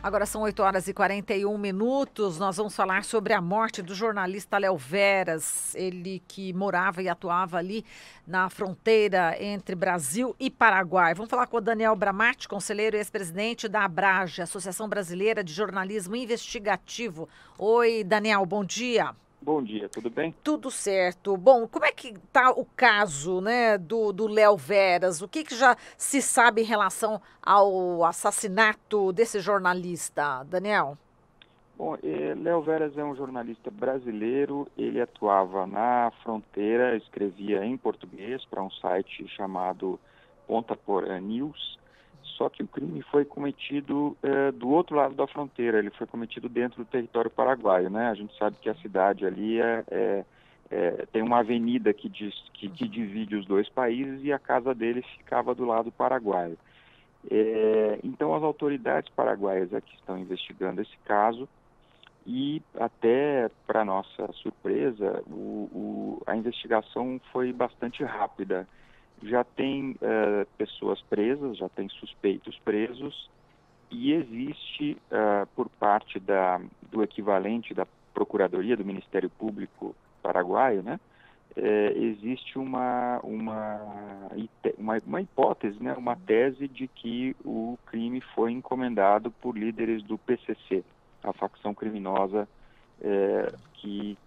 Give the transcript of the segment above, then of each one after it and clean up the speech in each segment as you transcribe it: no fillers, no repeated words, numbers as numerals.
Agora são 8h41. Nós vamos falar sobre a morte do jornalista Léo Veras, ele que morava e atuava ali na fronteira entre Brasil e Paraguai. Vamos falar com o Daniel Bramati, conselheiro e ex-presidente da ABRAGE, Associação Brasileira de Jornalismo Investigativo. Oi, Daniel, bom dia. Bom dia, tudo bem? Tudo certo. Bom, como é que está o caso, né, do Léo Veras? O que já se sabe em relação ao assassinato desse jornalista, Daniel? Bom, Léo Veras é um jornalista brasileiro, ele atuava na fronteira, escrevia em português para um site chamado Ponta Porã News, só que o crime foi cometido do outro lado da fronteira, ele foi cometido dentro do território paraguaio, né? A gente sabe que a cidade ali tem uma avenida que divide os dois países e a casa dele ficava do lado paraguaio. Então as autoridades paraguaias aqui estão investigando esse caso e até para nossa surpresa a investigação foi bastante rápida. Já tem pessoas presas, já tem suspeitos presos e existe por parte do equivalente da Procuradoria do Ministério Público paraguaio, né? Existe uma hipótese, né, uma tese de que o crime foi encomendado por líderes do PCC, a facção criminosa que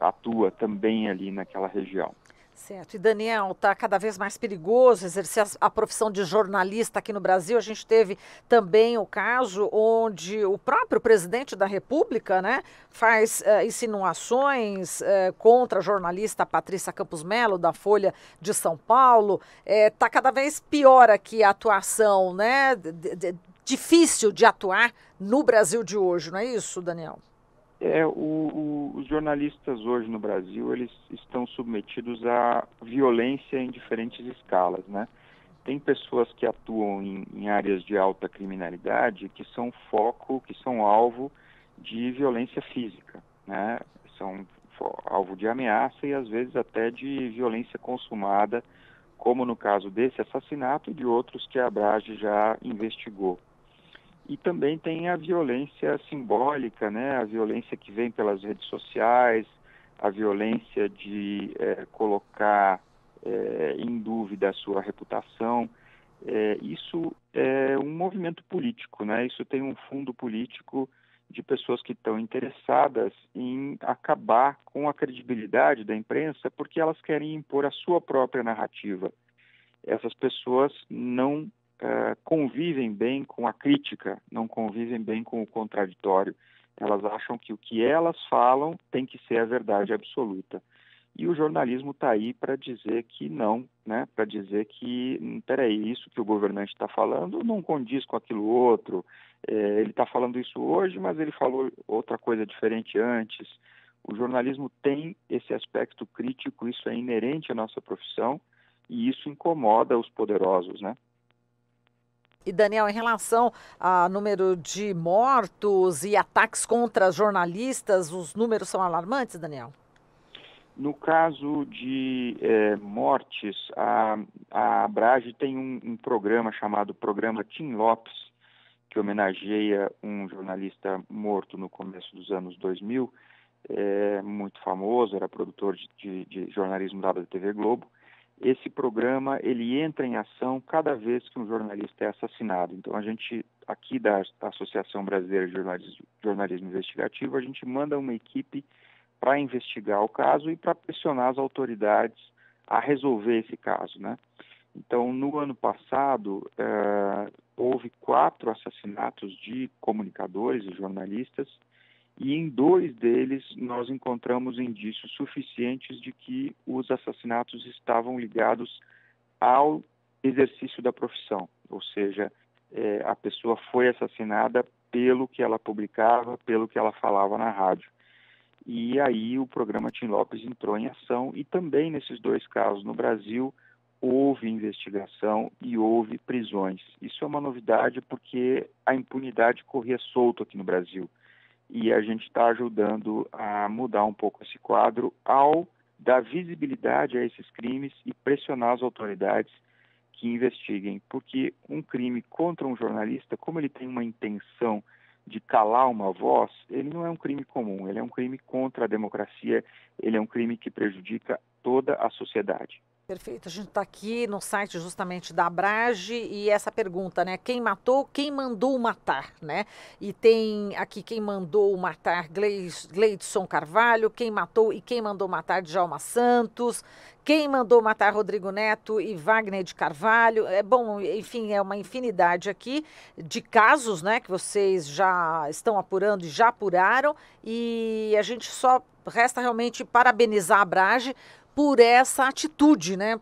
atua também ali naquela região. Certo. E, Daniel, está cada vez mais perigoso exercer a profissão de jornalista aqui no Brasil. A gente teve também o caso onde o próprio presidente da República, né, faz insinuações contra a jornalista Patrícia Campos Melo, da Folha de São Paulo. Está cada vez pior aqui a atuação, né, difícil de atuar no Brasil de hoje, não é isso, Daniel? Os jornalistas hoje no Brasil, eles estão submetidos à violência em diferentes escalas, né? Tem pessoas que atuam em áreas de alta criminalidade que são que são alvo de violência física, né? São alvo de ameaça e às vezes até de violência consumada, como no caso desse assassinato e de outros que a Abrage já investigou. E também tem a violência simbólica, né? A violência que vem pelas redes sociais, a violência de colocar em dúvida a sua reputação. Isso é um movimento político, né? Isso tem um fundo político de pessoas que estão interessadas em acabar com a credibilidade da imprensa porque elas querem impor a sua própria narrativa. Essas pessoas não convivem bem com a crítica, não convivem bem com o contraditório. Elas acham que o que elas falam tem que ser a verdade absoluta. E o jornalismo está aí para dizer que não, né? Para dizer que, peraí, isso que o governante está falando não condiz com aquilo outro. Ele está falando isso hoje, mas ele falou outra coisa diferente antes. O jornalismo tem esse aspecto crítico, isso é inerente à nossa profissão e isso incomoda os poderosos, né? E, Daniel, em relação ao número de mortos e ataques contra jornalistas, os números são alarmantes, Daniel? No caso de mortes, a Abrage tem um programa chamado Programa Tim Lopes, que homenageia um jornalista morto no começo dos anos 2000, muito famoso, era produtor de jornalismo da TV Globo. Esse programa, ele entra em ação cada vez que um jornalista é assassinado. Então, a gente, aqui da Associação Brasileira de Jornalismo Investigativo, a gente manda uma equipe para investigar o caso e para pressionar as autoridades a resolver esse caso, né? Então, no ano passado, houve 4 assassinatos de comunicadores e jornalistas, e em 2 deles nós encontramos indícios suficientes de que os assassinatos estavam ligados ao exercício da profissão, ou seja, a pessoa foi assassinada pelo que ela publicava, pelo que ela falava na rádio. E aí o programa Tim Lopes entrou em ação e também nesses 2 casos no Brasil houve investigação e houve prisões. Isso é uma novidade porque a impunidade corria solto aqui no Brasil. E a gente está ajudando a mudar um pouco esse quadro ao dar visibilidade a esses crimes e pressionar as autoridades que investiguem. Porque um crime contra um jornalista, como ele tem uma intenção de calar uma voz, ele não é um crime comum, ele é um crime contra a democracia, ele é um crime que prejudica toda a sociedade. Perfeito. A gente está aqui no site justamente da Abrage e essa pergunta, né? Quem matou, quem mandou matar, né? E tem aqui quem mandou matar Gleidson Carvalho, quem matou e quem mandou matar Djalma Santos, quem mandou matar Rodrigo Neto e Wagner de Carvalho. É bom, enfim, é uma infinidade aqui de casos, né? Que vocês já estão apurando e já apuraram e a gente só resta realmente parabenizar a Abrage por essa atitude, né?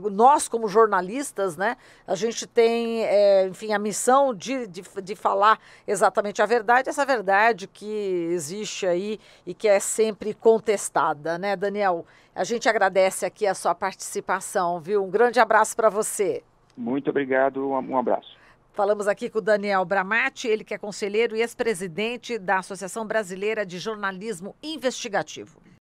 Nós, como jornalistas, né, a gente tem, enfim, a missão de falar exatamente a verdade, essa verdade que existe aí e que é sempre contestada, né, Daniel? A gente agradece aqui a sua participação, viu? Um grande abraço para você. Muito obrigado, um abraço. Falamos aqui com o Daniel Bramati, ele que é conselheiro e ex-presidente da Associação Brasileira de Jornalismo Investigativo.